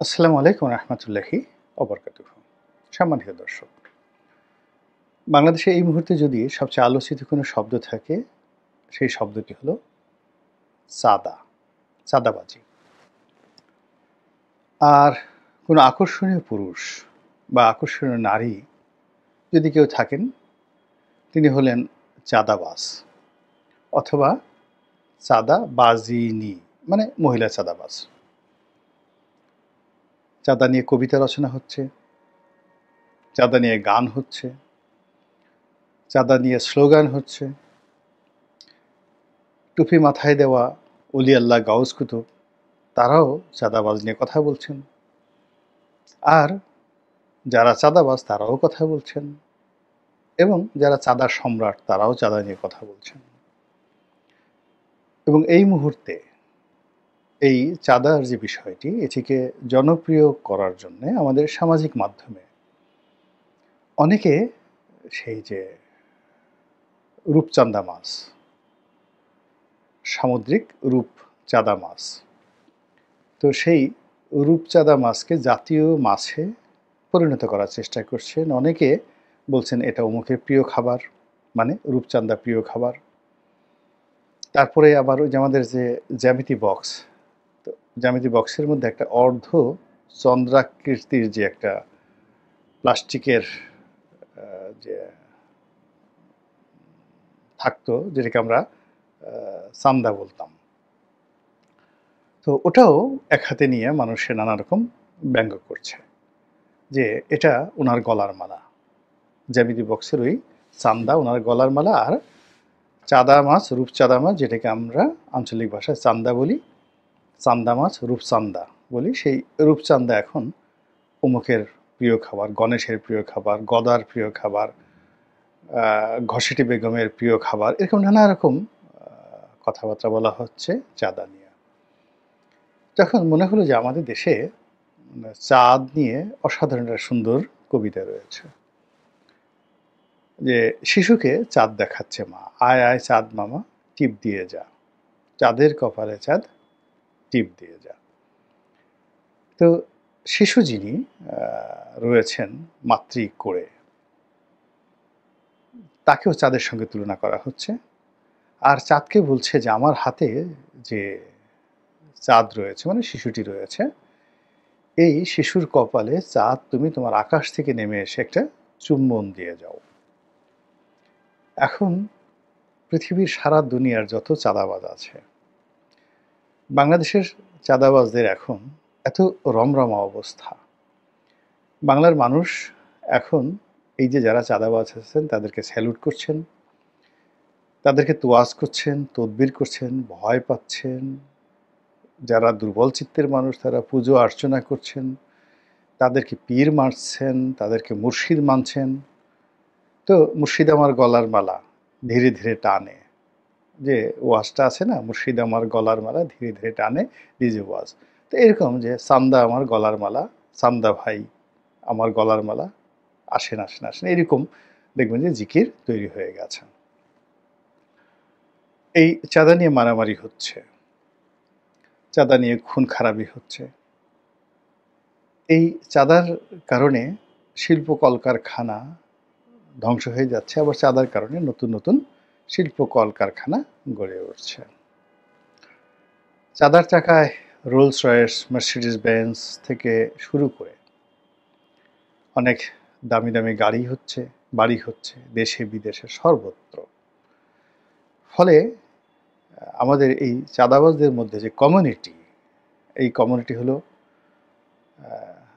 আসসালামু আলাইকুম রহমতুল্লাহি অবরকাতুহু। সম্মানিত দর্শক, বাংলাদেশে এই মুহূর্তে যদি সবচেয়ে আলোচিত কোনো শব্দ থাকে, সেই শব্দটি হলো চাঁদা, চাঁদাবাজি। আর কোনো আকর্ষণীয় পুরুষ বা আকর্ষণীয় নারী যদি কেউ থাকেন, তিনি হলেন চাঁদাবাজ অথবা চাঁদাবাজিনী, মানে মহিলা চাঁদাবাজ। চাঁদা নিয়ে কবিতা রচনা হচ্ছে, চাঁদা নিয়ে গান হচ্ছে, চাঁদা নিয়ে স্লোগান হচ্ছে। টুপি মাথায় দেওয়া অলি আল্লাহ গাউস কুতুব, তারাও চাঁদাবাজ নিয়ে কথা বলছেন। আর যারা চাঁদাবাজ তারাও কথা বলছেন, এবং যারা চাঁদার সম্রাট তারাও চাঁদা নিয়ে কথা বলছেন। এবং এই মুহূর্তে এই চাঁদার যে বিষয়টি, এটিকে জনপ্রিয় করার জন্য আমাদের সামাজিক মাধ্যমে অনেকে সেই যে রূপচাঁদা মাছ, সামুদ্রিক রূপচাঁদা মাছ, তো সেই রূপচাঁদা মাছকে জাতীয় মাছে পরিণত করার চেষ্টা করছেন। অনেকে বলছেন এটা অমুকের প্রিয় খাবার, মানে রূপচাঁদা প্রিয় খাবার। তারপরে আবার ওই যে আমাদের যে জ্যামিতি বক্স, তো জ্যামিতি বক্সের মধ্যে একটা অর্ধ চন্দ্রাকৃতির যে একটা প্লাস্টিকের যে থাকতো, যেটাকে আমরা চান্দা বলতাম, তো ওটাও এক হাতে নিয়ে মানুষে নানা রকম ব্যঙ্গ করছে যে এটা ওনার গলার মালা। জ্যামিতি বক্সের ওই চান্দা ওনার গলার মালা। আর চাঁদা মাছ, রূপচাঁদা মাছ, যেটাকে আমরা আঞ্চলিক ভাষায় চান্দা বলি, চান্দা মাছ রূপচান্দা বলি, সেই রূপচান্দা এখন অমুকের প্রিয় খাবার, গণেশের প্রিয় খাবার, গদার প্রিয় খাবার, ঘসেটি বেগমের প্রিয় খাবার, এরকম নানা রকম কথাবার্তা বলা হচ্ছে চাঁদা নিয়ে। তখন মনে হলো যে আমাদের দেশে চাঁদ নিয়ে অসাধারণ একটা সুন্দর কবিতা রয়েছে, যে শিশুকে চাঁদ দেখাচ্ছে মা, আয় আয় চাঁদ মামা টিপ দিয়ে যা, চাঁদের কপালে চাঁদ টিপ দিয়ে যা। তো শিশু যিনি রয়েছেন মাতৃ কোলে, তাকেও চাঁদের সঙ্গে তুলনা করা হচ্ছে। আর চাঁদকে বলছে যে আমার হাতে যে চাঁদ রয়েছে, মানে শিশুটি রয়েছে, এই শিশুর কপালে চাঁদ তুমি তোমার আকাশ থেকে নেমে এসে একটা চুম্বন দিয়ে যাও। এখন পৃথিবীর সারা দুনিয়ার যত চাঁদাবাজ আছে, বাংলাদেশের চাঁদাবাজদের এখন এত রমরমা অবস্থা। বাংলার মানুষ এখন এই যে যারা চাঁদাবাজ আছেন তাদেরকে স্যালুট করছেন, তাদেরকে তোয়াজ করছেন, তদবির করছেন, ভয় পাচ্ছেন। যারা দুর্বল চিত্তের মানুষ তারা পুজো অর্চনা করছেন, তাদেরকে পীর মানছেন, তাদেরকে মুর্শিদ মানছেন। তো মুর্শিদ আমার গলার মালা ধীরে ধীরে টানে, যে ওয়াজটা আছে না, মুর্শিদ আমার গলার মালা ধীরে ধীরে টানে ডিজে ওয়াজ। তো এরকম যে চান্দা আমার গলার মালা, চান্দা ভাই আমার গলার মালা, আসেন আসেন আসেন, এরকম দেখবেন যে জিকির তৈরি হয়ে গেছে। এই চাঁদা নিয়ে মারামারি হচ্ছে, চাঁদা নিয়ে খুন খারাপি হচ্ছে। এই চাঁদার কারণে শিল্প কলকারখানা ধ্বংস হয়ে যাচ্ছে, আবার চাঁদার কারণে নতুন নতুন শিল্প কলকারখানা গড়ে উঠছে। চাঁদার টাকায় রোলস রয়েস, মার্সিডিজ বেঞ্জ থেকে শুরু করে অনেক দামি দামি গাড়ি হচ্ছে, বাড়ি হচ্ছে দেশে বিদেশে সর্বত্র। ফলে আমাদের এই চাঁদাবাজদের মধ্যে যে কমিউনিটি, এই কমিউনিটি হলো,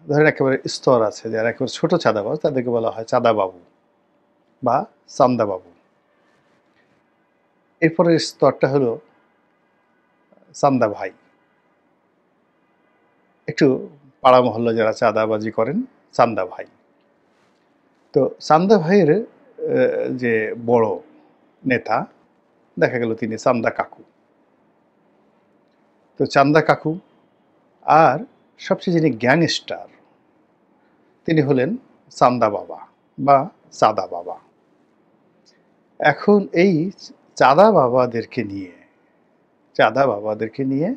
ধরেন একেবারে স্তর আছে, যারা একেবারে ছোট চাঁদাবাজ তাদেরকে বলা হয় চাঁদাবাবু বা চান্দাবাবু। এরপরের স্তরটা হলো চান্দা ভাই। একটু পাড়া মহল্লা যারা চাঁদাবাজি করেন, চান্দা ভাই। তো চান্দা ভাইয়ের যে বড় নেতা, দেখা গেল তিনি চান্দা কাকু। তো চান্দা কাকু, আর সবচেয়ে যিনি গ্যাংস্টার তিনি হলেন চান্দা বাবা বা চাঁদা বাবা। এখন এই চাঁদা বাবাদেরকে নিয়ে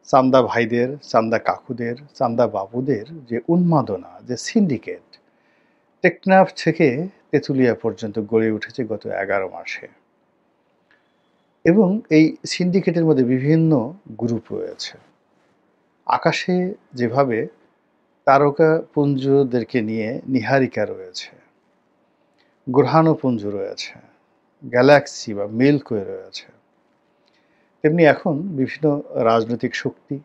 চান্দা ভাইদের, চান্দা কাকুদের, চান্দা বাবুদের যে উন্মাদনা, যে সিন্ডিকেট, টেকনাফ থেকে তেঁতুলিয়া পর্যন্ত গড়ে উঠেছে গত 11 মাসে। এবং এই সিন্ডিকেটের মধ্যে বিভিন্ন গ্রুপ রয়েছে। আকাশে যেভাবে তারকাপুঞ্জদেরকে নিয়ে নীহারিকা রয়েছে, গ্রহাণুপুঞ্জ রয়েছে, গ্যালাক্সি বা মিল্কওয়ে রয়েছে, তেমনি এখন বিভিন্ন রাজনৈতিক শক্তি,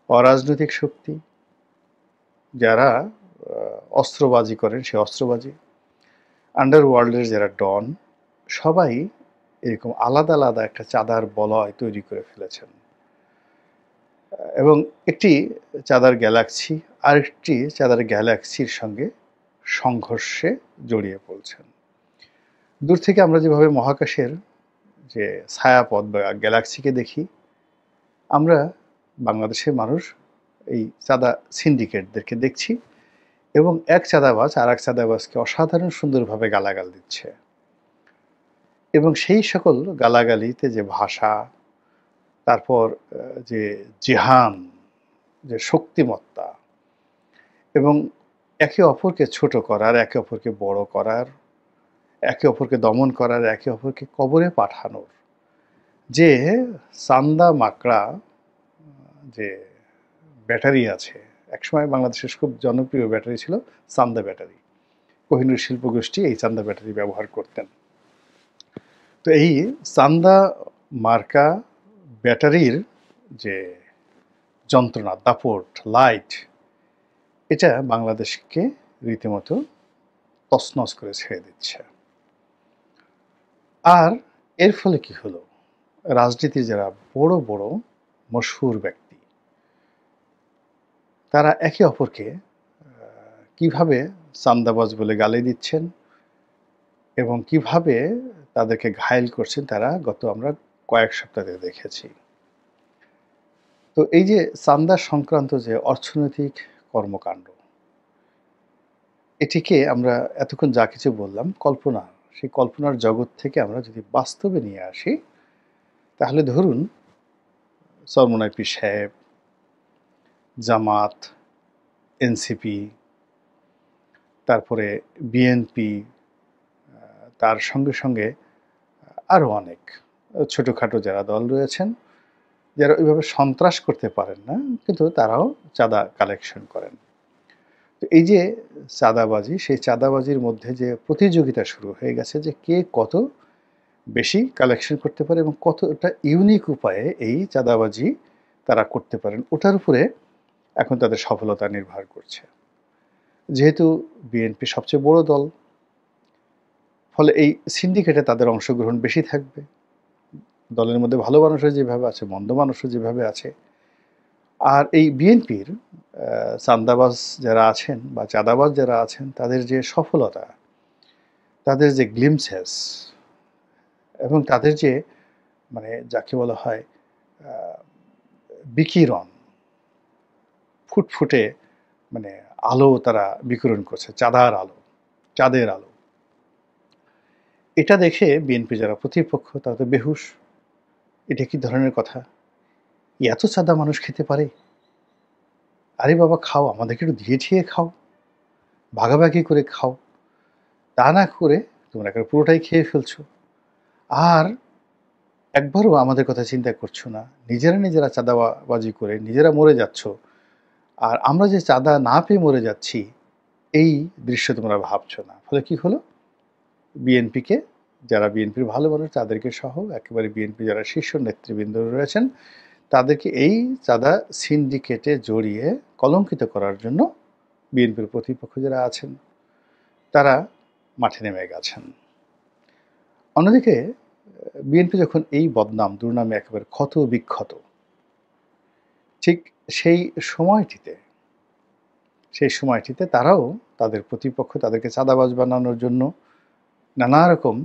অরাজনৈতিক শক্তি, যারা অস্ত্রবাজি করেন, সে অস্ত্রবাজি, আন্ডারওয়ার্ল্ডের যারা ডন, সবাই এরকম আলাদা আলাদা একটা চাঁদার বলয় তৈরি করে ফেলেছেন। এবং একটি চাঁদার গ্যালাক্সি আরেকটি চাঁদার গ্যালাক্সির সঙ্গে সংঘর্ষে জড়িয়ে পড়ছেন। দূর থেকে আমরা যেভাবে মহাকাশের যে ছায়াপথ বা গ্যালাক্সিকে দেখি, আমরা বাংলাদেশের মানুষ এই চাঁদা সিন্ডিকেটদেরকে দেখছি এবং এক চাঁদাবাজ আর এক চাঁদাবাজকে অসাধারণ সুন্দরভাবে গালাগাল দিচ্ছে। এবং সেই সকল গালাগালিতে যে ভাষা, তারপর যে জেহান, যে শক্তিমত্তা এবং একে অপরকে ছোট করার, একে অপরকে বড় করার, একে অপরকে দমন করার, একে অপরকে কবরে পাঠানোর যে চান্দা মাকড়া যে ব্যাটারি আছে, একসময় বাংলাদেশের খুব জনপ্রিয় ব্যাটারি ছিল চান্দা ব্যাটারি। কোহিনূর শিল্পগোষ্ঠী এই চান্দা ব্যাটারি ব্যবহার করতেন। তো এই চান্দা মার্কা ব্যাটারির যে যন্ত্রণা, দাপট, লাইট, এটা বাংলাদেশকে রীতিমতো তছনছ করে ছেড়ে দিচ্ছে। আর এর ফলে কি হলো, রাজনীতির যারা বড় বড় মশহুর ব্যক্তি, তারা একে অপরকে কিভাবে চান্দাবাজ বলে গালি দিচ্ছেন এবং কিভাবে তাদেরকে ঘায়েল করছেন, তারা গত আমরা কয়েক সপ্তাহে দেখেছি। তো এই যে চান্দা সংক্রান্ত যে অর্থনৈতিক কর্মকাণ্ড, এটিকে আমরা এতক্ষণ যা কিছু বললাম কল্পনা, সেই কল্পনার জগৎ থেকে আমরা যদি বাস্তবে নিয়ে আসি, তাহলে ধরুন চরমোনাই পীর সাহেব, জামাত, এনসিপি, তারপরে বিএনপি, তার সঙ্গে সঙ্গে আরও অনেক ছোটোখাটো যারা দল রয়েছেন, যারা ওইভাবে সন্ত্রাস করতে পারেন না, কিন্তু তারাও চাঁদা কালেকশন করেন। তো এই যে চাঁদাবাজি, সেই চাঁদাবাজির মধ্যে যে প্রতিযোগিতা শুরু হয়ে গেছে যে কে কত বেশি কালেকশন করতে পারে এবং কতটা ইউনিক উপায়ে এই চাঁদাবাজি তারা করতে পারেন, ওটার উপরে এখন তাদের সফলতা নির্ভর করছে। যেহেতু বিএনপি সবচেয়ে বড় দল, ফলে এই সিন্ডিকেটে তাদের অংশগ্রহণ বেশি থাকবে। দলের মধ্যে ভালো মানুষও যেভাবে আছে, মন্দ মানুষও যেভাবে আছে। আর এই বিএনপির চাঁদাবাজ যারা আছেন বা চাঁদাবাজ যারা আছেন, তাদের যে সফলতা, তাদের যে গ্লিমসেস এবং তাদের যে মানে যাকে বলা হয় বিকিরণ, ফুটফুটে মানে আলো তারা বিকিরণ করছে, চাঁদার আলো, চাঁদের আলো, এটা দেখে বিএনপি যারা প্রতিপক্ষ তারা তো বেহুশ। এটা কি ধরনের কথা? এত চাঁদা মানুষ খেতে পারে? আরে বাবা খাও, আমাদেরকে একটু দিয়ে ঠিয়ে খাও, ভাগাভাগি করে খাও। তা না করে তোমরা একটা পুরোটাই খেয়ে ফেলছো, আর একবারও আমাদের কথা চিন্তা করছো না। নিজেরা চাঁদাবাজি করে নিজেরা মরে যাচ্ছ, আর আমরা যে চাঁদা না পেয়ে মরে যাচ্ছি এই দৃশ্য তোমরা ভাবছো না। ফলে কি হলো, বিএনপিকে, যারা বিএনপির ভালো মানুষ তাদেরকে সহ একেবারে বিএনপি যারা শীর্ষ নেতৃবৃন্দ রয়েছেন, তাদেরকে এই চাঁদা সিন্ডিকেটে জড়িয়ে কলঙ্কিত করার জন্য বিএনপির প্রতিপক্ষ যারা আছেন তারা মাঠে নেমে গেছেন। অন্যদিকে বিএনপি যখন এই বদনাম দুর্নামে একেবারে ক্ষত বিক্ষত, ঠিক সেই সময়টিতে তারাও তাদের প্রতিপক্ষ তাদেরকে চাঁদাবাজ বানানোর জন্য নানা রকম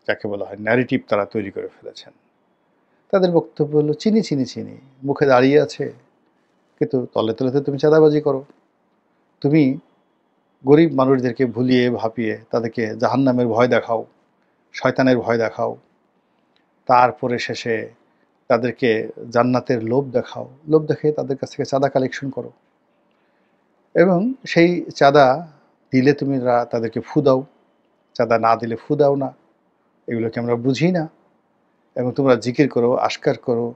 যাকে বলা হয় ন্যারেটিভ তারা তৈরি করে ফেলেছেন। তাদের বক্তব্য হলো চিনি চিনি চিনি, মুখে দাঁড়িয়ে আছে, কিন্তু তলে তলে তো তুমি চাঁদাবাজি করো। তুমি গরিব মানুষদেরকে ভুলিয়ে ভাপিয়ে তাদেরকে জাহান্নামের ভয় দেখাও, শয়তানের ভয় দেখাও, তারপরে শেষে তাদেরকে জান্নাতের লোভ দেখাও, লোভ দেখিয়ে তাদের কাছ থেকে চাঁদা কালেকশন করো, এবং সেই চাঁদা দিলে তুমি তাদেরকে ফু দাও, চাঁদা না দিলে ফু দাও না। এগুলোকে আমরা বুঝি না। এবং তোমরা জিকির করো, আশকার করো,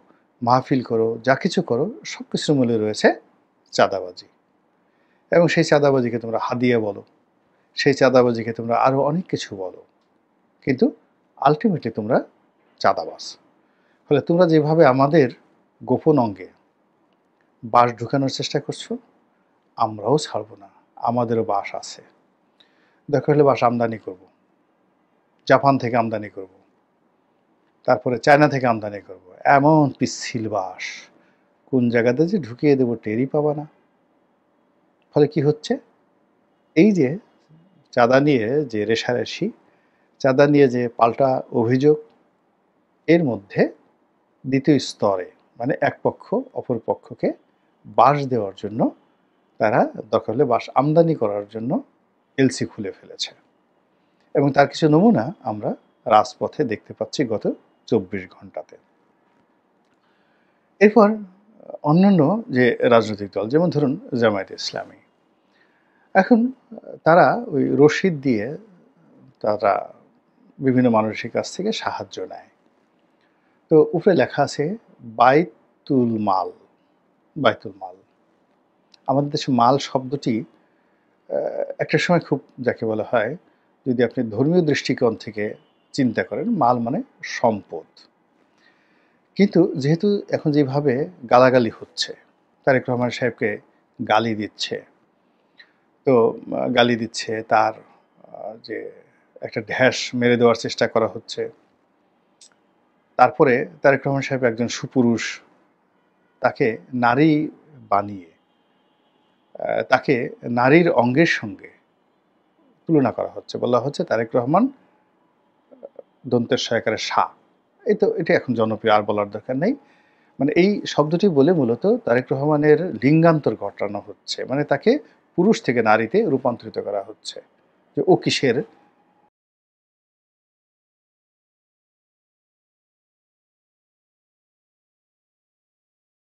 মাহফিল করো, যা কিছু করো, সব কিছুর মূলে রয়েছে চাঁদাবাজি। এবং সেই চাঁদাবাজিকে তোমরা হাদিয়া বলো, সেই চাঁদাবাজিকে তোমরা আরও অনেক কিছু বলো, কিন্তু আলটিমেটলি তোমরা চাঁদাবাজ। ফলে তোমরা যেভাবে আমাদের গোপন অঙ্গে বাঁশ ঢুকানোর চেষ্টা করছো, আমরাও ছাড়ব না, আমাদেরও বাঁশ আছে। দরকার হলে বাঁশ আমদানি করব, জাপান থেকে আমদানি করব, তারপরে চায়না থেকে আমদানি করব। এমন পিচ্ছিল বাঁশ কোন জায়গাতে যে ঢুকিয়ে দেবো টেরই পাবা না। ফলে কি হচ্ছে, এই যে চাঁদা নিয়ে যে রেষারেষি, চাঁদা নিয়ে যে পাল্টা অভিযোগ, এর মধ্যে দ্বিতীয় স্তরে মানে এক পক্ষ অপর পক্ষকে বাঁশ দেওয়ার জন্য তারা দরকার হলে বাঁশ আমদানি করার জন্য এলসি খুলে ফেলেছে। এবং তার কিছু নমুনা আমরা রাজপথে দেখতে পাচ্ছি গত 24 ঘন্টাতে। এরপর অন্যান্য যে রাজনৈতিক দল, যেমন ধরুন জামায়াতে ইসলামী, এখন তারা ওই রশিদ দিয়ে তারা বিভিন্ন মানুষের কাছ থেকে সাহায্য নেয়। তো উপরে লেখা আছে বাইতুল মাল। বাইতুল মাল, আমাদের দেশে মাল শব্দটি একটা সময় খুব, যাকে বলা হয়, যদি আপনি ধর্মীয় দৃষ্টিকোণ থেকে চিন্তা করেন, মাল মানে সম্পদ। কিন্তু যেহেতু এখন যেভাবে গালাগালি হচ্ছে, তারেক রহমান সাহেবকে গালি দিচ্ছে, তো গালি দিচ্ছে, তার যে একটা ঢ্যাস মেরে দেওয়ার চেষ্টা করা হচ্ছে। তারপরে তারেক রহমান সাহেব একজন সুপুরুষ, তাকে নারী বানিয়ে তাকে নারীর অঙ্গের সঙ্গে তুলনা করা হচ্ছে, বলা হচ্ছে তারেক রহমান দন্তের সহায়কারে সা। এটা এখন জনপ্রিয়, আর বলার দরকার নেই। মানে এই শব্দটি বলে মূলত তারেক রহমানের লিঙ্গান্তর ঘটানো হচ্ছে, মানে তাকে পুরুষ থেকে নারীতে রূপান্তরিত করা হচ্ছে, যে ও কিসের